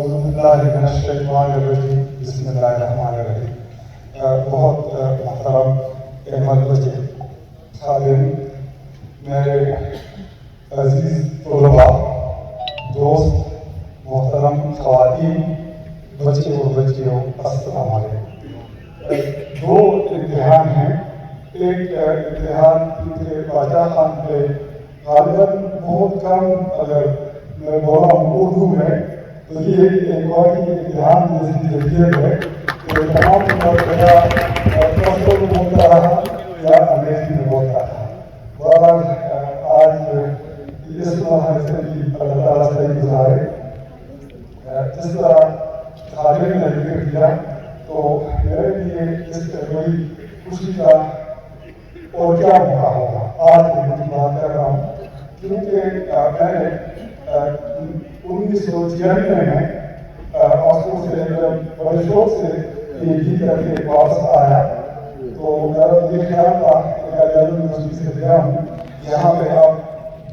اعوذ باللہ من الشیطان الرجیم بسم اللہ الرحمن الرحیم. بہت محترم احمد بچے خادم، میرے عزیز طلباء، دوست، محترم خواتین، بچے اور بچیوں، السلام علیکم. دو امتحان ہیں. ایک امتحان کیونکہ باچا خان پہ غالباً بہت کم، اگر میں بولا ہوں اردو میں تو یہ ایک واقعی امتحان جیسی کیفیت ہے کہ تمام فصلوں میں بولتا رہا یا انگریزی میں بولتا رہا. بہرحال آج اس مرحلے سے بھی اللہ تعالیٰ صحیح گزارے. جس طرح خادم نے ذکر کیا تو میرے لیے اس سے بڑی خوشی کا اور کیا موقع ہوگا آج میں کی بات کر رہا ہوں، کیونکہ میں نے 1996 میں آسکو سے جب بڑے شوق سے PhD کر کے واپس آیا تو میرا یہ خیال تھا کہ میں یونیورسٹی سے گیا ہوں، یہاں پہ آپ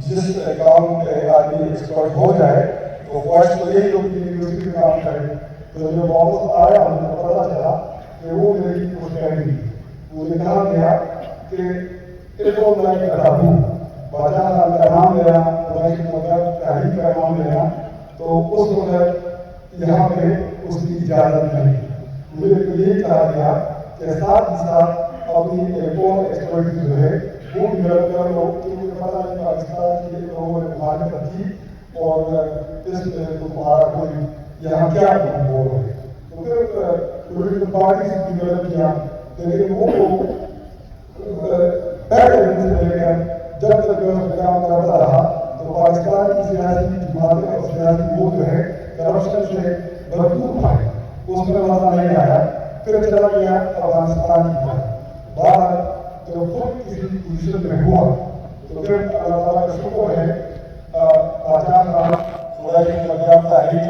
جس کام پہ آدمی ایکسپرٹ ہو جائے تو خواہش تو یہی ہوگی کہ یونیورسٹی میں کام کرے. تو جب واپس آیا مجھے پتا چلا کہ وہ میری خوش فہمی تھی. مجھے کہا گیا کہ علم میں ادب باچا خان کا نام لینا، تحریر کا نام لینا، تو اس وقت یہاں پہ اس کی اجازت نہیں. مجھے یہ کہا گیا کہ ساتھ ہی ساتھ اپنی ایک اور ایکسپرٹیز جو ہے وہ بھی ڈیولپ کر لو، کیونکہ پتہ نہیں پاکستان کے لوگوں نے مخالفت کی اور اس میں تمہارا کوئی یہاں کیا تم بول رہے. تو پھر پولیٹیکل پارٹی سے ڈیولپ کیا، لیکن وہ پہلے دن سے لے کر جب تک میں اس پہ کام کرتا رہا تو پاکستان کی سیاسی جماعتیں اور سیاسی وہ جو ہے کرپشن سے بھرپور پائے، اس میں مزہ نہیں آیا. پھر چلا گیا افغانستان کی طرف. باہر جب خود کسی پوزیشن میں ہوا تو پھر اللہ تعالیٰ کا شکر ہے باچا خان خدا کی مقام تحریک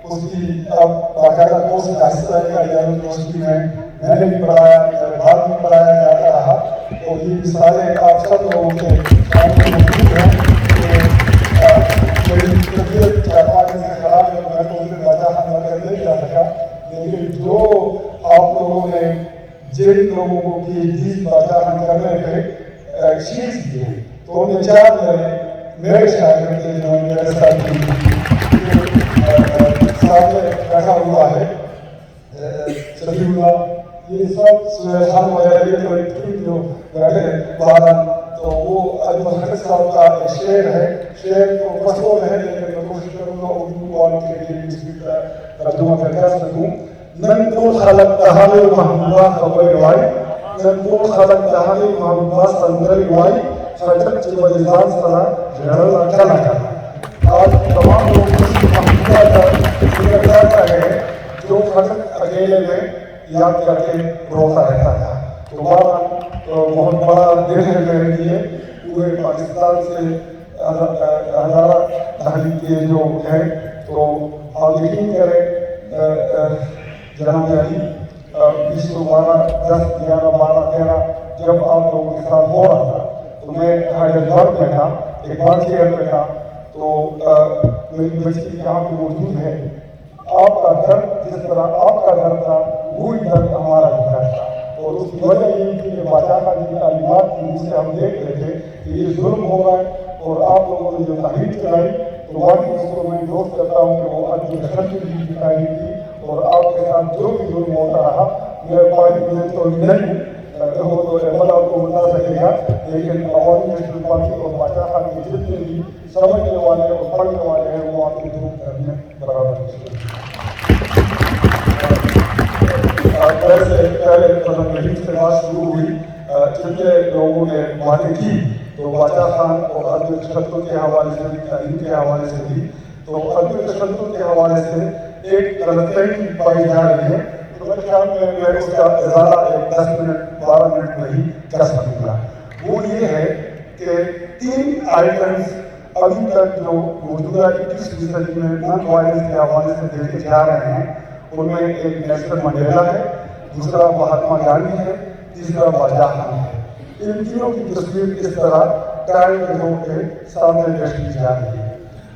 اس کی اب باقاعدہ کورس کا حصہ ہے. یونیورسٹی میں نے بھی پڑھایا، میرے بعد بھی پڑھایا جاتا رہا. تو یہ مثالیں آپ سب لوگوں کے سامنے موجود ہیں کہ میری طبیعت 4-5 دن سے خراب ہے، میں تو اسے باچا خان وغیرہ نہیں جا سکا. لیکن جو آپ لوگوں نے جن لوگوں کو PhD باچا خان کرنے پہ شیٹس دیے تو ان میں 4 میرے شاگرد تھے جو میرے ساتھ سامنے بیٹھا ہوا ہے شفیع اللہ، یہ سب سلیمان وغیرہ یہ جو بیٹھے باہر. تو وہ اجمل حق صاحب کا ایک شعر ہے، شعر تو فصلوں میں ہے لیکن میں کوشش کروں گا اردو والوں کے لیے اس کی ترجمہ کر سکوں. من طول خلق تحامل محبوبات خبر روائی، من طول خلق تحامل محبوبات سندر روائی، خجت چی وجزان سنا جنرل کنا کنا. آج تمام لوگ اس محبوبہ کا ذکر کر رہے ہیں جو خجت اکیلے میں یاد کر کے روتا رہتا تھا. تو بہت بڑا دن ہے میرے لیے. پورے پاکستان سے ہزارہ تحریک کے جو ہیں تو آپ یقین کریں جناب علی 2012 جب آپ لوگوں کے ساتھ ہو رہا تھا تو میں حیدرآباد میں تھا، ایک بار چیئر میں تھا. تو میری بچی یہاں پہ موجود ہے. آپ کا درد جس طرح آپ کا درد تھا وہی درد ہمارا بھی درد تھا. اور اس کی وجہ یہ تھی کہ باچا خان کی تعلیمات کی جس سے ہم دیکھ رہے تھے کہ یہ ظلم ہو رہا ہے اور آپ لوگوں نے جو تحریک چلائی تو واقعی اس کو میں دوست کرتا ہوں کہ وہ عدل تشدد کی تحریک تھی. اور آپ کے ساتھ جو بھی ظلم ہوتا رہا میں پارٹی میں تو نہیں ہوں، وہ تو احمد آپ کو بتا سکے گا، لیکن عوامی نیشنل پارٹی اور باچا خان کے جتنے بھی سمجھنے والے اور پڑھنے والے ہیں وہ آپ کے دور کرنے برابر ہیں. ویسے پہلے مہم سے بات شروع ہوئی، جتنے لوگوں نے باتیں کی تو باچا خان اور عدم تشدد کے حوالے سے بھی، تعلیم کے حوالے سے بھی. تو عدم تشدد کے حوالے سے ایک غلطفہمی پائی جا رہی ہے. تو میرے خیال میں اس کا ازالہ 10 منٹ 12 منٹ میں ہی کر سکوں گا. وہ یہ ہے کہ 3 آئٹمس ابھی تک جو موجودہ 21ویں صدی میں نان وائلنس کے حوالے سے دیکھے جا رہے ہیں. ان میں ایک نیلسن منڈیلا ہے، دوسرا مہاتما گاندھی ہے، تیسرا باچا خان ہے. ان تینوں کی تصویر اس طرح ٹائم کے دور کے سامنے پیش کی جا رہی ہے.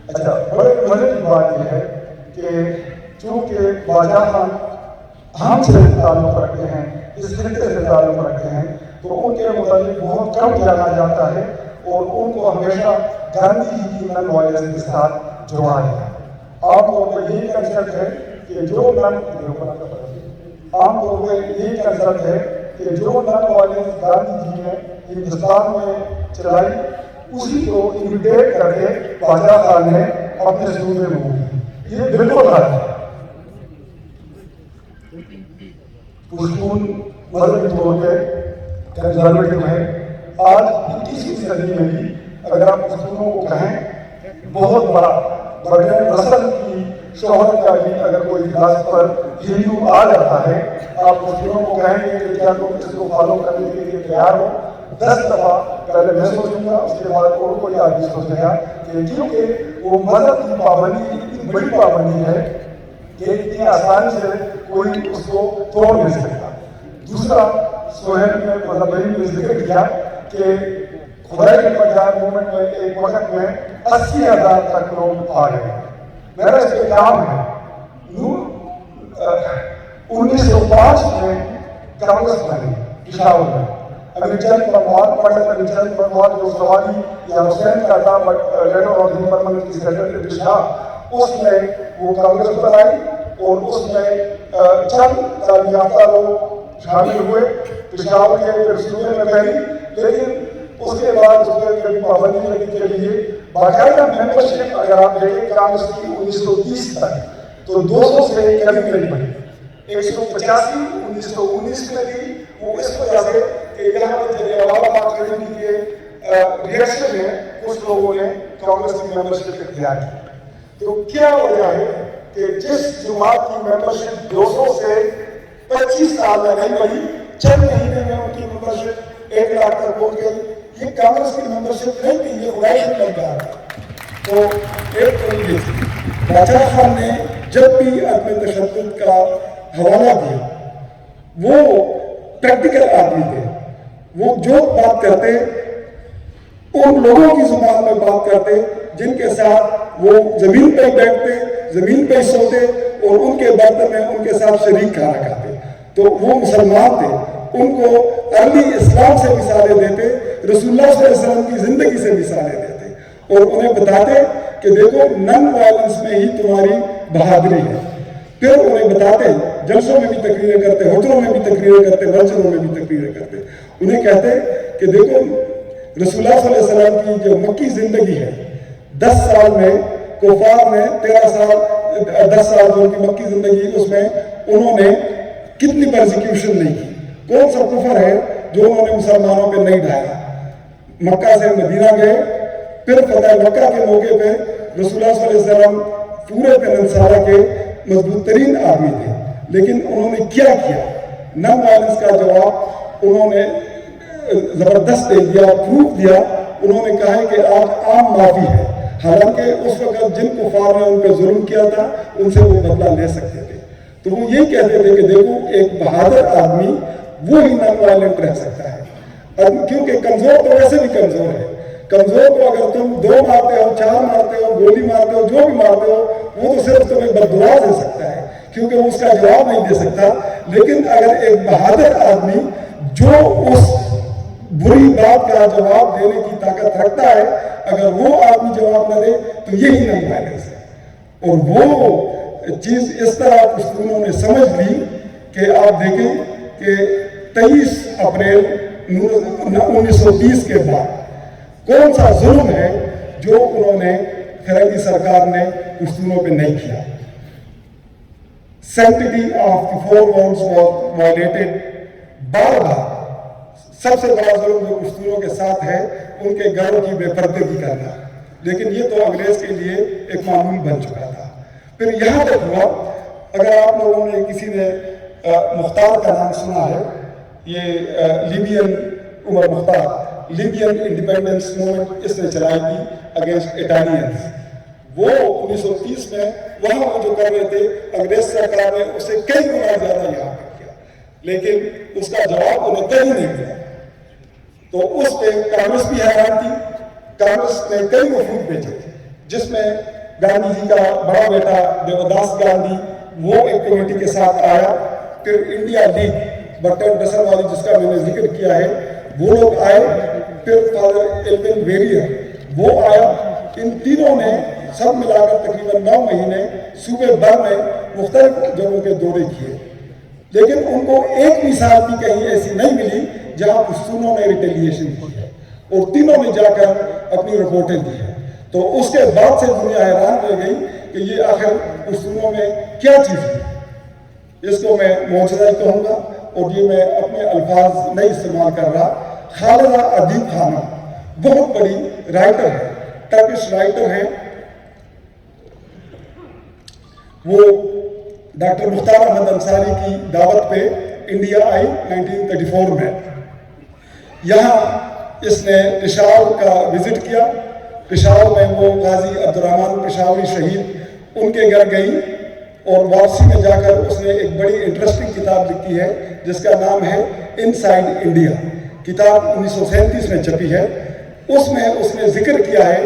اچھا، بڑے مزے کی بات یہ ہے کہ چونکہ باجا خان ہم سے تعلق رکھتے ہیں، اس خطے سے تعلق رکھتے ہیں، تو ان کے متعلق بہت کم جانا جاتا ہے اور ان کو ہمیشہ گاندھی جی کی نن وائلنس کے ساتھ جوڑا ہے۔ عام طور پر یہی کنسپٹ ہے کہ جو عام طور پر یہی کنسپٹ ہے کہ جو نن وائلنس گاندھی جی نے ہندوستان میں چلائی اسی کو امیٹیٹ کر کے باجا خان نے اپنے صوبے میں ہوئی۔ یہ بالکل غلط ہے۔ پشتون مذہبی طور پہ کنزرویٹو ہے۔ آج 21ویں صدی میں بھی اگر آپ پشتونوں کو کہیں بہت بڑا بغیر نسل کی شہرت کا بھی اگر کوئی ریاست پر ہندو آ جاتا ہے، آپ پشتونوں کو کہیں گے کہ کیا تم اس کو فالو کرنے کے لیے تیار ہو؟ 10 دفعہ پہلے میں سوچوں گا، اس کے بعد اور کوئی آدمی سوچے گا، کہ کیونکہ وہ مذہب کی پابندی اتنی بڑی پابندی ہے کہ اتنی آسانی سے کوئی اس کو توڑ نہیں سکتا۔ دوسرا، سہیل نے مطلب نے ذکر کیا کہ خدائی کے پنجاب موومنٹ میں ایک وقت میں 80,000 تک لوگ آ گئے۔ میرا اس پہ کام ہے 1905 میں کانگریس بنی پشاور میں۔ امیر چند پروار، پنڈت امیر چند پروار جو سواری یا حسین کا تھا لیٹر آف دی پرماننٹ کی سیکرٹری شاہ، اس میں وہ کانگریس بنائی اور اس میں چند تعلیم یافتہ لوگ شامل ہوئے پشاور کے صوبے میں پہلی، لیکن اس کے بعد اس میں کبھی پابندی لگی کے لیے باقاعدہ ممبرشپ اگر آپ دیکھیں کانگریس کی 1930 تک تو 200 سے قریب نہیں بڑھی۔ 185 1919 میں بھی وہ اس وجہ سے کہ یہاں پہ جلیانوالہ باغ قتل کے ریئیکشن میں کچھ لوگوں نے کانگریس کی ممبرشپ اختیار کی۔ تو کیا وجہ ہے کہ جس جماعت کی ممبرشپ 200 سے 25 سال میں نہیں بڑھی، چند مہینے میں ان کی ممبرشپ 1 لاکھ تک پہنچ گئی۔ یہ کانگریس کی ممبرشپ نہیں تھی، یہ خدائی سے بن گیا تھا۔ تو ایک تو یہ تھی، باجا خان نے جب بھی عدم تشدد کا حوالہ دیا، وہ پریکٹیکل آدمی تھے، وہ جو بات کرتے ان لوگوں کی زبان میں بات کرتے جن کے ساتھ وہ زمین پہ بیٹھتے، زمین پہ سوتے اور ان کے برتن میں ان کے ساتھ شریک کھانا کھاتے۔ تو وہ مسلمان تھے، ان کو ارلی اسلام سے مثالیں دیتے، رسول اللہ صلی اللہ علیہ وسلم کی زندگی سے مثالیں دیتے اور انہیں بتاتے کہ دیکھو نن وائلنس میں ہی تمہاری بہادری ہے۔ پھر انہیں بتاتے، جلسوں میں بھی تقریریں کرتے، ہوٹلوں میں بھی تقریریں کرتے، مسجدوں میں بھی تقریریں کرتے، انہیں کہتے کہ دیکھو رسول اللہ صلی اللہ علیہ وسلم کی جو مکی زندگی ہے، 10 سال میں کفار نے 10 سال جو ان کی مکی زندگی اس میں انہوں نے کتنی پرسیکیوشن نہیں کی، کون سا کفر ہے جو انہوں نے مسلمانوں پہ نہیں ڈھایا۔ مکہ سے مدینہ گئے، پھر فتح مکہ کے موقع پہ رسول اللہ صلی اللہ علیہ وسلم پورے پیننسارا کے مضبوط ترین آدمی تھے، لیکن انہوں نے کیا کیا؟ نن وائلنس کا جواب انہوں نے زبردست دے دیا، پروف دیا۔ انہوں نے کہا کہ آج عام معافی ہے، حالانکہ اس وقت جن کفار نے ان پہ ظلم کیا تھا ان سے وہ بدلہ لے سکتے تھے۔ تو وہ یہ کہتے تھے کہ دیکھو ایک بہادر آدمی وہی نن وائلنٹ رہ سکتا ہے، کیونکہ کمزور تو ویسے بھی کمزور ہے۔ کمزور کو اگر تم 2 مارتے ہو، 4 مارتے ہو، گولی مارتے ہو، جو بھی مارتے ہو، وہ تو صرف تمہیں بددعا دے سکتا ہے کیونکہ وہ اس کا جواب نہیں دے سکتا۔ لیکن اگر ایک بہادر آدمی جو اس بری بات کا جواب دینے کی طاقت رکھتا ہے، اگر وہ آدمی جواب نہ دے تو یہی نن وائلنس ہے۔ اور وہ چیز اس طرح پشتونوں نے سمجھ لی کہ آپ دیکھیں کہ 23 اپریل 1930 کے بعد کون سا ظلم ہے جو انہوں نے فرنگی سرکار نے پشتونوں پہ نہیں کیا۔ Sanctity of the 4 walls was violated۔ بار بار سب سے بڑا ظلم جو پشتونوں کے ساتھ ہے ان کے گھروں کی بے پردگی کرنا، لیکن یہ تو انگریز کے لیے ایک معمول بن چکا تھا۔ پھر یہاں تک ہوا، اگر آپ لوگوں نے کسی نے مختار کا نام سنا ہے، یہ لیبین عمر مختار، لیبین انڈیپینڈنس موومنٹ اس نے چلائی تھی اگینسٹ اٹالینز۔ وہ 1930 میں وہاں وہ جو کر رہے تھے، انگریز سرکار نے اسے کئی گنا زیادہ یہاں پہ کیا، لیکن اس کا جواب انہیں کہیں نہیں دیا۔ تو اس پہ کانگریس بھی حیران تھی۔ کانگریس نے کئی وفود بھیجے تھے، جس میں گاندھی جی کا بڑا بیٹا دیوداس گاندھی، وہ ایک کمیٹی کے ساتھ آیا. پھر انڈیا لیگ برٹن رسل والی جس کا میں نے ذکر کیا ہے وہ لوگ آئے. پھر فادر ایلوین ویریئر وہ آیا. ان تینوں نے سب ملا کر تقریباً 9 مہینے صوبے بھر میں مختلف جگہوں کے دورے کیے. لیکن ان کو ایک مثال بھی کہیں ایسی نہیں ملی جہاں پشتونوں نے ریٹیلیشن کی ہے، اور تینوں نے جا کر اپنی رپورٹیں دی ہیں. تو اس کے بعد سے دنیا حیران رہ گئی کہ یہ آخر پشتونوں میں کیا چیز ہے. اس کو میں معجزہ کہوں گا، اور یہ میں اپنے الفاظ نہیں استعمال کر رہا. خالدہ ادیب خانم بہت بڑی رائٹر ہے، ٹرکش رائٹر ہے. وہ ڈاکٹر مختار احمد انصاری کی دعوت پہ انڈیا آئی 1934 میں. یہاں اس نے پشاور کا وزٹ کیا. پشاور میں وہ غازی عبدالرحمن پشاوری شہید ان کے گھر گئی، اور واپسی میں جا کر اس نے ایک بڑی انٹرسٹنگ کتاب لکھی ہے جس کا نام ہے ان سائڈ انڈیا. کتاب 1937 میں چھپی ہے. اس میں اس نے ذکر کیا ہے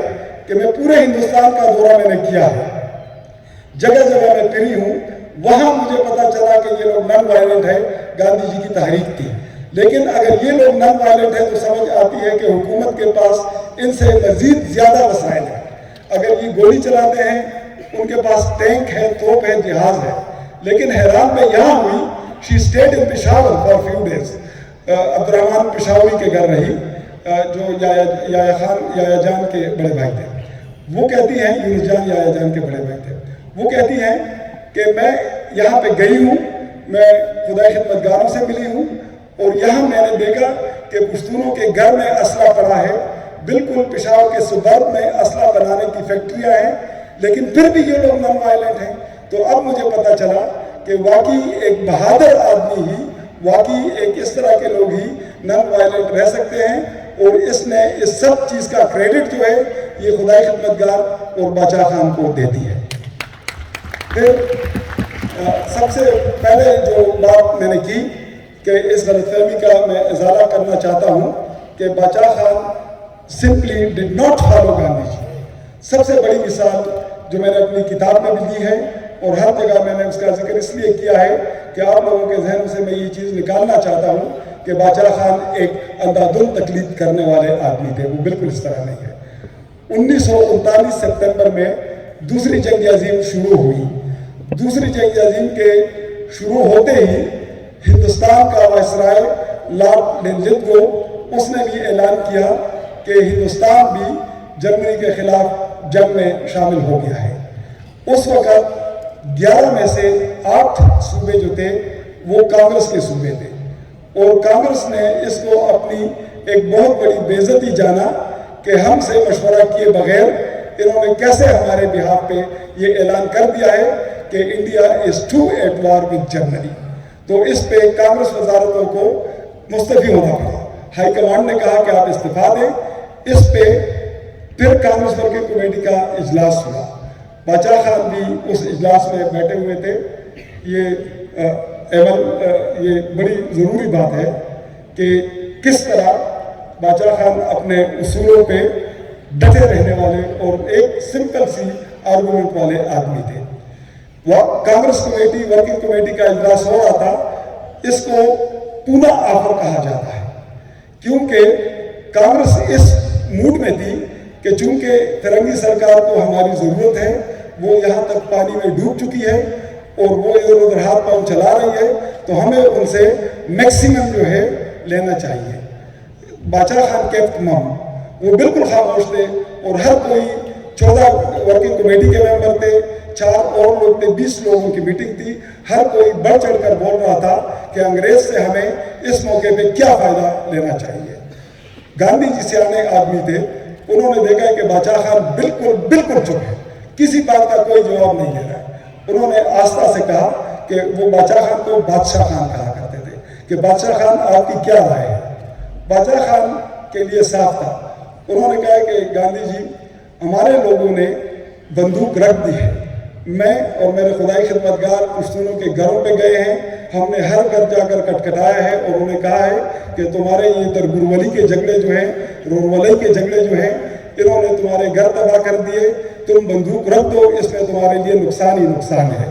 کہ میں پورے ہندوستان کا دورہ میں نے کیا ہے، جگہ جگہ میں پھری ہوں. وہاں مجھے پتا چلا کہ یہ لوگ نان وائلنٹ ہے، گاندھی جی کی تحریک تھی. لیکن اگر یہ لوگ نان وائلنٹ ہے تو سمجھ آتی ہے کہ حکومت کے پاس ان سے مزید زیادہ وسائل ہیں. اگر یہ گولی چلاتے ہیں، ان کے پاس ٹینک ہے، توپ ہے، جہاز ہے. لیکن حیران میں یہاں ہوئی. She stayed in Peshawar for few days. Abdul Rahman Peshawari کے گھر رہی، جو یایا جان کے بڑے بھائی تھے. وہ کہتی ہیں، یونس جان یایا جان کے بڑے بھائی تھے. وہ کہتی ہیں کہ میں یہاں پہ گئی ہوں، میں خدائی خدمتگاروں سے ملی ہوں، اور یہاں میں نے دیکھا کہ پشتونوں کے گھر میں اسلحہ پڑا ہے. بالکل پشاور کے سبرب میں اسلحہ بنانے کی فیکٹریاں ہیں، لیکن پھر بھی یہ لوگ نان وائلنٹ ہیں. تو اب مجھے پتا چلا کہ واقعی ایک بہادر آدمی ہی، واقعی ایک اس طرح کے لوگ ہی نان وائلنٹ رہ سکتے ہیں. اور اس نے اس سب چیز کا کریڈٹ جو ہے یہ خدائی خدمتگار اور باچا خان کو دیتی ہے. پھر سب سے پہلے جو بات میں نے کی کہ اس غلط فہمی کا میں ازالہ کرنا چاہتا ہوں کہ Bacha Khan simply did not follow Gandhi ji. سب سے بڑی مثال جو میں نے اپنی کتاب میں بھی دی ہے، اور ہر جگہ میں نے اس کا ذکر اس لیے کیا ہے کہ آپ لوگوں کے ذہن سے میں یہ چیز نکالنا چاہتا ہوں کہ باچا خان ایک اندھادھند تقلید کرنے والے آدمی تھے. وہ بالکل اس طرح نہیں ہے. 1939 سپتمبر میں دوسری جنگ عظیم شروع ہوئی. دوسری جنگ عظیم کے شروع ہوتے ہی ہندوستان کا وائسرائے لارڈ لنجتگو اس نے بھی اعلان کیا کہ ہندوستان بھی جرمنی کے خلاف جنگ میں شامل ہو گیا ہے. اس وقت 11 میں سے 8 صوبے جو تھے وہ کانگریس کے صوبے تھے، اور کانگریس نے اس کو اپنی ایک بہت بڑی بے عزتی جانا کہ ہم سے مشورہ کیے بغیر انہوں نے کیسے ہمارے بہاف پہ یہ اعلان کر دیا ہے کہ India is to at war with Germany. تو اس پہ کانگریس وزارتوں کو مستعفی ہونا پڑا. ہائی کمانڈ نے کہا کہ آپ استعفیٰ دیں. اس پہ پھر کانگریس ورکنگ کمیٹی کا اجلاس ہوا. باچا خان بھی اس اجلاس میں بیٹھے ہوئے تھے. یہ بڑی ضروری بات ہے کہ کس طرح باچا خان اپنے اصولوں پہ ڈٹے رہنے والے اور ایک سمپل سی آرگومنٹ والے آدمی تھے. کانگریس کمیٹی ورکنگ کمیٹی کا اجلاس ہو رہا تھا. اس کو پونا آفر کہا جاتا ہے کیونکہ کانگریس اس موڈ میں تھی کہ چونکہ فرنگی سرکار کو ہماری ضرورت ہے، وہ یہاں تک پانی میں ڈوب چکی ہے اور وہ ادھر ادھر ہاتھ پاؤں چلا رہی ہے، تو ہمیں ان سے میکسیمم جو ہے لینا چاہیے. باچا خان کیپٹ مم، وہ بالکل خاموش تھے، اور ہر کوئی 14 ورکنگ کمیٹی کے ممبر تھے، 4 اور لوگ تھے، 20 لوگوں کی میٹنگ تھی. ہر کوئی بڑھ چڑھ کر بول رہا تھا کہ انگریز سے ہمیں اس موقع پہ کیا فائدہ لینا چاہیے. گاندھی جی سیانے آدمی تھے. انہوں نے دیکھا کہ باچا خان بالکل چپ ہے، کسی بات کا کوئی جواب نہیں دے رہا ہے. انہوں نے آستہ سے کہا کہ وہ باچا خان کو بادشاہ خان کہا کرتے تھے کہ بادشاہ خان آپ کی کیا رائے ہے. باچا خان کے لیے صاف تھا. انہوں نے کہا کہ گاندھی جی ہمارے لوگوں نے بندوق رکھ دی ہے. میں اور میرے خدائی خدمتگار پشتونوں کے گھروں پہ گئے ہیں. ہم نے ہر گھر جا کر کٹکھٹایا ہے اور انہوں نے کہا ہے کہ تمہارے یہ تربرولی کے جھگڑے جو ہیں، رورولئی کے جھگڑے جو ہیں، انہوں نے تمہارے گھر تباہ کر دیے. تم بندوق رکھ دو، اس میں تمہارے لیے نقصان ہی نقصان ہے.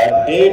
1:30